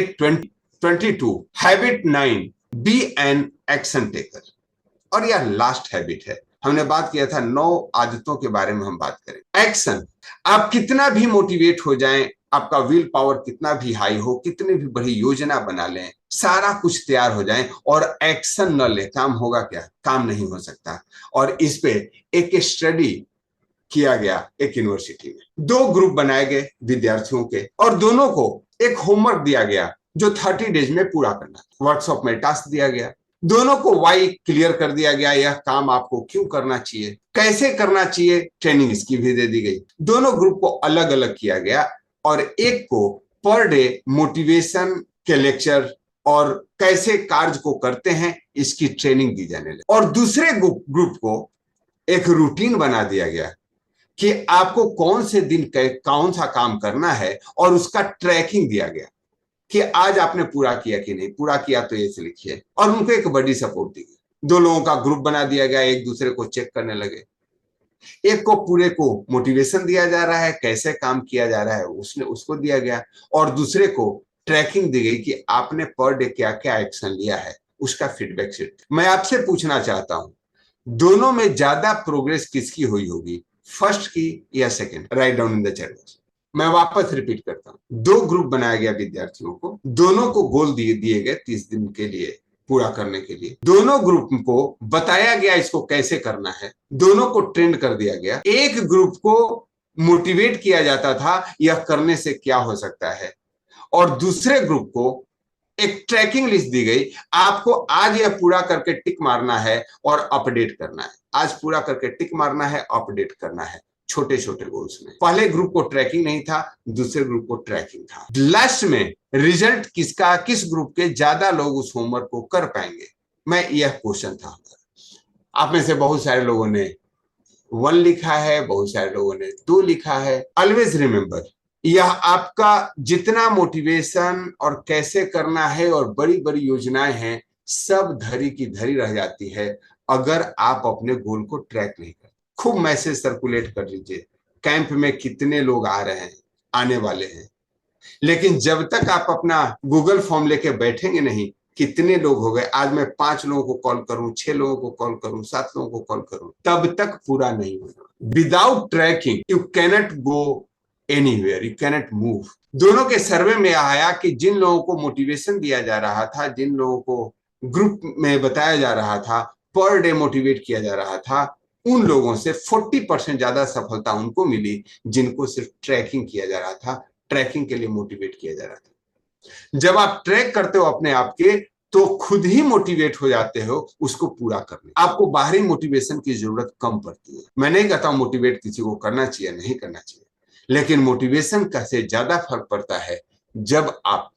22 habit 9 be an action taker. और यह last habit है। हमने बात किया था 9 आदतों के बारे में हम बात करें। एक्शन। आप कितना भी मोटिवेट हो जाएं, आपका विल पावर कितना भी हाई हो, कितनी भी बड़ी योजना बना लें, सारा कुछ तैयार हो जाए और एक्शन न ले, काम होगा क्या? काम नहीं हो सकता। और इस पे एक स्टडी किया गया एक यूनिवर्सिटी में। 2 ग्रुप बनाए गए विद्यार्थियों के और दोनों को एक होमवर्क दिया गया जो 30 डेज में पूरा करना। वर्कशॉप में टास्क दिया गया, दोनों को वाई क्लियर कर दिया गया, यह काम आपको क्यों करना चाहिए, कैसे करना चाहिए, ट्रेनिंग इसकी भी दे दी गई। दोनों ग्रुप को अलग अलग किया गया और एक को पर डे मोटिवेशन के लेक्चर और कैसे कार्य को करते हैं इसकी ट्रेनिंग दी जाने लगी। और दूसरे ग्रुप को एक रूटीन बना दिया गया कि आपको कौन से दिन कौन सा काम करना है और उसका ट्रैकिंग दिया गया कि आज आपने पूरा किया कि नहीं, पूरा किया तो ये लिखिए। और उनको एक बड़ी सपोर्ट दी गई। 2 लोगों का ग्रुप बना दिया गया, एक दूसरे को चेक करने लगे। एक को पूरे को मोटिवेशन दिया जा रहा है, कैसे काम किया जा रहा है उसको दिया गया, और दूसरे को ट्रैकिंग दी गई कि आपने पर डे क्या क्या एक्शन लिया है, उसका फीडबैक शीट। मैं आपसे पूछना चाहता हूं, दोनों में ज्यादा प्रोग्रेस किसकी हुई होगी, फर्स्ट की या second? Write down in the chat box. मैं वापस रिपीट करता हूं, 2 ग्रुप बनाया गया विद्यार्थियों को, दोनों को गोल दिए गए 30 दिन के लिए पूरा करने के लिए। दोनों ग्रुप को बताया गया इसको कैसे करना है, दोनों को ट्रेंड कर दिया गया। एक ग्रुप को मोटिवेट किया जाता था यह करने से क्या हो सकता है, और दूसरे ग्रुप को एक ट्रैकिंग लिस्ट दी गई, आपको आज यह पूरा करके टिक मारना है और अपडेट करना है। आज पूरा करके टिक मारना है, अपडेट करना है, छोटे छोटे गोल्स में। पहले ग्रुप को ट्रैकिंग नहीं था, दूसरे ग्रुप को ट्रैकिंग था। लास्ट में रिजल्ट किसका, किस ग्रुप के ज्यादा लोग उस होमवर्क को कर पाएंगे, मैं यह क्वेश्चन था। आप में से बहुत सारे लोगों ने 1 लिखा है, बहुत सारे लोगों ने 2 लिखा है। ऑलवेज रिमेंबर, यह आपका जितना मोटिवेशन और कैसे करना है और बड़ी बड़ी योजनाएं हैं, सब धरी की धरी रह जाती है अगर आप अपने गोल को ट्रैक नहीं करते। खूब मैसेज सर्कुलेट कर लीजिए, कैंप में कितने लोग आ रहे हैं, आने वाले हैं, लेकिन जब तक आप अपना गूगल फॉर्म लेके बैठेंगे नहीं, कितने लोग हो गए, आज मैं 5 लोगों को कॉल करूं, 6 लोगों को कॉल करूं, 7 लोगों को कॉल करूं, तब तक पूरा नहीं होगा। Without tracking you cannot go anywhere, you cannot move. दोनों के सर्वे में आया कि जिन लोगों को मोटिवेशन दिया जा रहा था, जिन लोगों को ग्रुप में बताया जा रहा था, पर डे मोटिवेट किया जा रहा था, उन लोगों से 40% ज्यादा सफलता उनको मिली जिनको सिर्फ ट्रैकिंग किया जा रहा था, ट्रैकिंग के लिए मोटिवेट किया जा रहा था। जब आप ट्रैक करते हो अपने आप के, तो खुद ही मोटिवेट हो जाते हो उसको पूरा करने। आपको बाहरी मोटिवेशन की जरूरत कम पड़ती है। मैं नहीं कहता हूं मोटिवेट किसी को करना चाहिए, नहीं करना चाहिए, लेकिन मोटिवेशन का से ज्यादा फर्क पड़ता है जब आप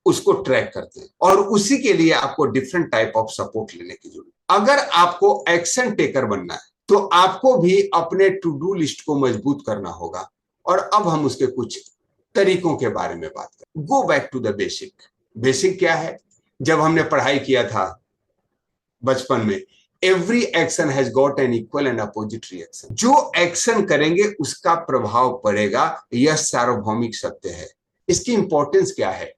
उसको ट्रैक करते हैं, और उसी के लिए आपको डिफरेंट टाइप ऑफ सपोर्ट लेने की जरूरत। अगर आपको एक्शन टेकर बनना है तो आपको भी अपने टू डू लिस्ट को मजबूत करना होगा। और अब हम उसके कुछ तरीकों के बारे में बात करें। Go back to the basic. Basic क्या है? जब हमने पढ़ाई किया था बचपन में, every action has got an equal and opposite reaction. जो एक्शन करेंगे उसका प्रभाव पड़ेगा, यह सार्वभौमिक सत्य है। इसकी इंपॉर्टेंस क्या है?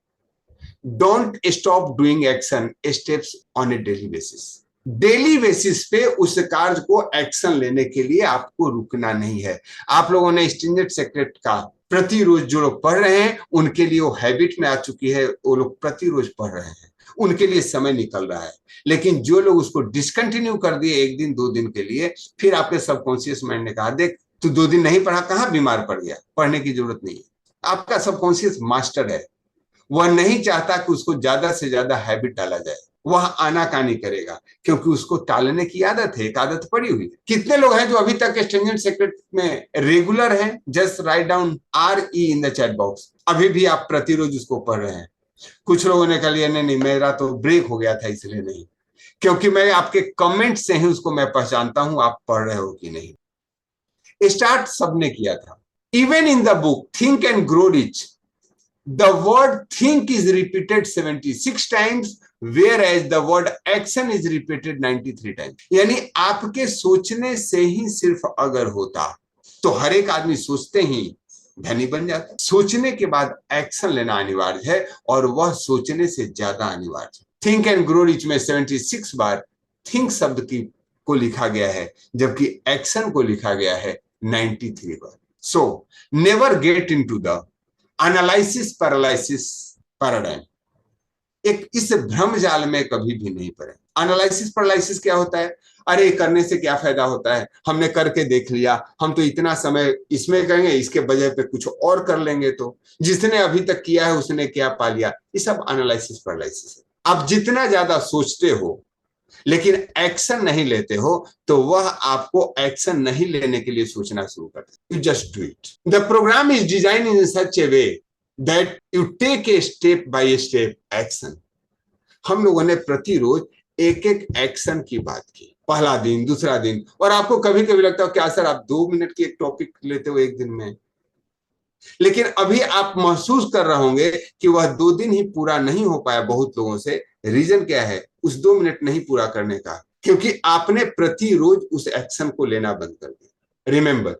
Don't stop doing action steps on A daily basis. Daily basis पे उस कार्य को एक्शन लेने के लिए आपको रुकना नहीं है। आप लोगों ने स्ट्रिंजेंट सेक्रेट का प्रतिरोज जो लोग पढ़ रहे हैं, उनके लिए वो हैबिट में आ चुकी है, वो लोग प्रतिरोज पढ़ रहे हैं, उनके लिए समय निकल रहा है। लेकिन जो लोग उसको डिसकंटिन्यू कर दिए 1 दिन 2 दिन के लिए, फिर आपके सबकॉन्शियस माइंड ने कहा देख तू 2 दिन नहीं पढ़ा, कहां बीमार पड़ गया, पढ़ने की जरूरत नहीं है। आपका सबकॉन्शियस मास्टर है, वह नहीं चाहता कि उसको ज्यादा से ज्यादा हैबिट डाला जाए, वह आनाकानी करेगा क्योंकि उसको टालने की आदत है, एक आदत पड़ी हुई है। कितने लोग हैं जो अभी तक स्ट्रिंजेंट सेक्रेट में रेगुलर हैं? Just write down RE in the chat box. अभी भी आप प्रतिरोज उसको पढ़ रहे हैं। कुछ लोगों ने कहा नहीं, मेरा तो ब्रेक हो गया था इसलिए नहीं, क्योंकि मैं आपके कमेंट से ही उसको मैं पहचानता हूं आप पढ़ रहे हो कि नहीं। स्टार्ट सबने किया था। Even in the book think and grow rich, the word think is repeated 76 times, whereas the word action is repeated 93 times. यानी आपके सोचने से ही सिर्फ अगर होता, तो हर एक आदमी सोचते ही धनी बन जाता है। सोचने के बाद एक्शन लेना अनिवार्य है और वह सोचने से ज्यादा अनिवार्य है। थिंक एंड ग्रो रिच में 76 बार थिंक शब्द की को लिखा गया है, जबकि एक्शन को लिखा गया है 93 बार। So never get into the analysis paralysis paradigm. एक इस भ्रम जाल में कभी भी नहीं पड़े। एनालिसिस पैरालिसिस क्या होता है? अरे करने से क्या फायदा होता है, हमने करके देख लिया, हम तो इतना समय इसमें करेंगे, इसके बजाय पे कुछ और कर लेंगे, तो जिसने अभी तक किया है उसने क्या पा लिया। ये सब एनालिसिस पैरालिसिस है। आप जितना ज्यादा सोचते हो लेकिन एक्शन नहीं लेते हो, तो वह आपको एक्शन नहीं लेने के लिए सोचना शुरू कर देता है। You just do it. The program is design in such a way that you take a step by step action. हम लोगों ने प्रतिरोज एक एक एक्शन की बात की, पहला दिन, दूसरा दिन, और आपको कभी कभी लगता है क्या सर आप 2 मिनट की एक टॉपिक लेते हो एक दिन में, लेकिन अभी आप महसूस कर रहे होंगे कि वह 2 दिन ही पूरा नहीं हो पाया बहुत लोगों से। रीजन क्या है उस 2 मिनट नहीं पूरा करने का? क्योंकि आपने प्रतिरोज उस एक्शन को लेना बंद कर दिया। Remember,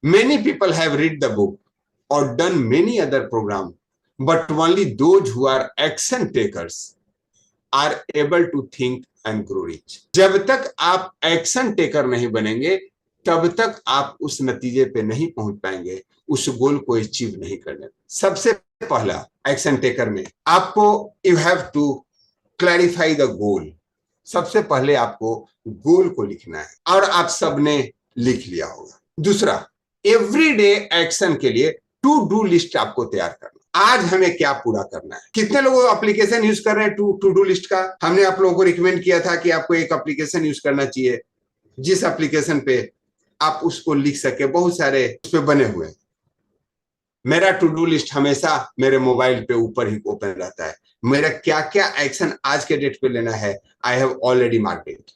many people have read the book और done many other program, but only those who are action takers are able to think and grow rich. जब तक आप एक्शन टेकर नहीं बनेंगे तब तक आप उस नतीजे पे नहीं पहुंच पाएंगे, उस गोल को अचीव नहीं करने। सबसे पहला एक्शन टेकर में आपको you have to clarify the goal. सबसे पहले आपको गोल को लिखना है और आप सबने लिख लिया होगा। दूसरा, एवरीडे एक्शन के लिए टू डू लिस्ट आपको तैयार करना। आज हमें क्या पूरा करना है। कितने लोग एप्लीकेशन यूज कर रहे हैं टू डू लिस्ट का? हमने आप लोगों को रिकमेंड किया था कि आपको एक एप्लीकेशन यूज करना चाहिए जिस एप्लीकेशन पे आप उसको लिख सके। बहुत सारे उस पे बने हुए हैं। मेरा टू डू लिस्ट हमेशा मेरे मोबाइल पे ऊपर ही ओपन रहता है। मेरा क्या क्या एक्शन आज के डेट पे लेना है, I have already marked it.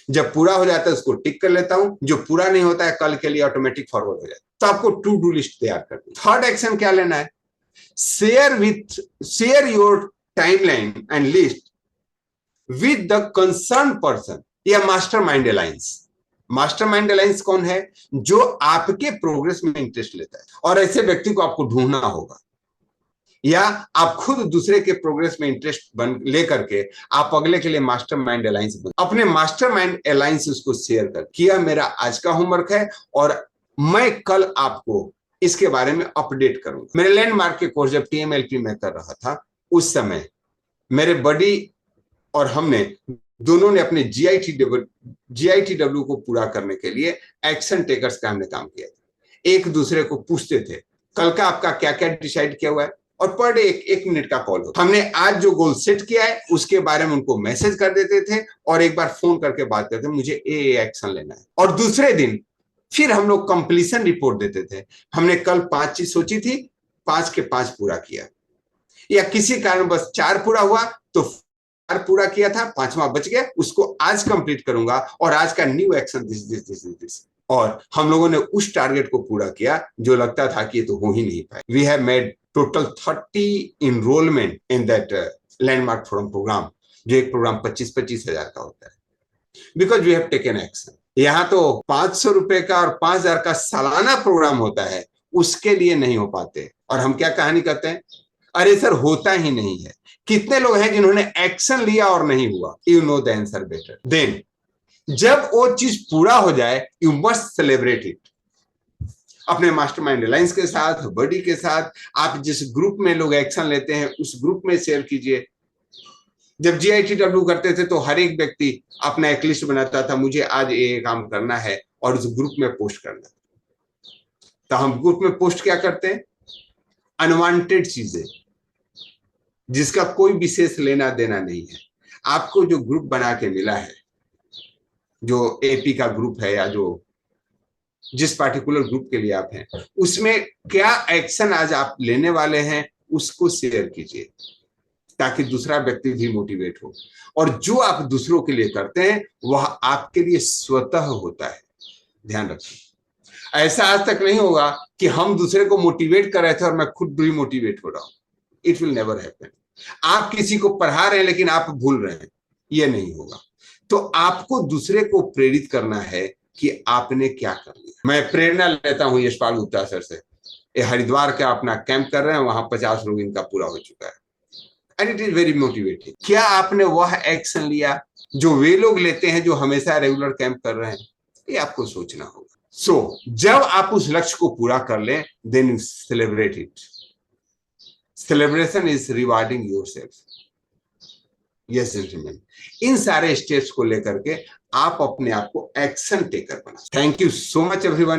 जब पूरा हो जाता है उसको टिक कर लेता हूं, जो पूरा नहीं होता है कल के लिए ऑटोमेटिक फॉरवर्ड हो जाता है। तो आपको टू डू लिस्ट तैयार करनी। थर्ड एक्शन क्या लेना है? Share your timeline and list with the concern person या मास्टरमाइंड अलायंस। मास्टरमाइंड अलायंस कौन है? जो आपके प्रोग्रेस में इंटरेस्ट लेता है, और ऐसे व्यक्ति को आपको ढूंढना होगा, या आप खुद दूसरे के प्रोग्रेस में इंटरेस्ट बन लेकर के आप अगले के लिए मास्टरमाइंड अलायंस बन। अपने मास्टरमाइंड अलायंस उसको शेयर कर किया मेरा आज का होमवर्क है और मैं कल आपको इसके बारे में अपडेट करूंगा। मेरे लैंडमार्क के कोर्स जब TMLP में कर रहा था उस समय मेरे बडी और हमने दोनों ने अपने GITW को पूरा करने के लिए एक्शन टेकर्स का हमने काम किया था। एक दूसरे को पूछते थे कल का आपका क्या क्या डिसाइड किया हुआ है, और पर डे एक मिनट का कॉल होता। हमने आज जो गोल सेट किया है उसके बारे में उनको मैसेज कर देते थे और एक बार फोन करके बात करते थे मुझे ए एक्शन लेना है, और दूसरे दिन फिर हम लोग कंप्लीशन रिपोर्ट देते थे। हमने कल 5 चीज सोची थी, 5 के 5 पूरा किया, या किसी कारण बस 4 पूरा हुआ तो 4 पूरा किया था, 5वां बच गया, उसको आज कंप्लीट करूंगा और आज का न्यू एक्शन दिस। और हम लोगों ने उस टारगेट को पूरा किया जो लगता था कि ये तो हो ही नहीं पाए। We have made total 30 enrolment in that landmark forum program, जो एक प्रोग्राम 25-25 हजार का होता है, because we have taken action. यहाँ तो 500 रुपए का और 5,000 का सालाना प्रोग्राम होता है, उसके लिए नहीं हो पाते। और हम क्या कहानी करते हैं, अरे सर होता ही नहीं है। कितने लोग हैं जिन्होंने एक्शन लिया और नहीं हुआ? You know the answer better. Then जब वो चीज पूरा हो जाए यू मस्ट सेलिब्रेट इट। अपने मास्टरमाइंड अलायंस के साथ, बॉडी के साथ, आप जिस ग्रुप में लोग एक्शन लेते हैं उस ग्रुप में शेयर कीजिए। जब GITW करते थे तो हर एक व्यक्ति अपना एक लिस्ट बनाता था, मुझे आज ये काम करना है, और उस ग्रुप में पोस्ट करना। तो हम ग्रुप में पोस्ट क्या करते हैं? अनवांटेड चीजें जिसका कोई विशेष लेना देना नहीं है। आपको जो ग्रुप बना के मिला है, जो AP का ग्रुप है या जो जिस पार्टिकुलर ग्रुप के लिए आप हैं, उसमें क्या एक्शन आज आप लेने वाले हैं उसको शेयर कीजिए ताकि दूसरा व्यक्ति भी मोटिवेट हो। और जो आप दूसरों के लिए करते हैं वह आपके लिए स्वतः होता है। ध्यान रखिए, ऐसा आज तक नहीं होगा कि हम दूसरे को मोटिवेट कर रहे थे और मैं खुद भी मोटिवेट हो रहा हूं। It will never happen. आप किसी को पढ़ा रहे हैं लेकिन आप भूल रहे हैं, यह नहीं होगा। तो आपको दूसरे को प्रेरित करना है कि आपने क्या कर लिया। मैं प्रेरणा लेता हूं यशपाल गुप्ता सर से। ये हरिद्वार का अपना कैंप कर रहे हैं, वहां 50 लोग इनका पूरा हो चुका है, and it is very motivating. क्या आपने वह एक्शन लिया जो वे लोग लेते हैं जो हमेशा रेगुलर कैंप कर रहे हैं? ये आपको सोचना होगा। जब आप उस लक्ष्य को पूरा कर लें, then celebrate it. Celebration is rewarding yourself. Yes gentleman, इन सारे स्टेप्स को लेकर के आप अपने आप को एक्शन टेकर बना। Thank you so much everyone.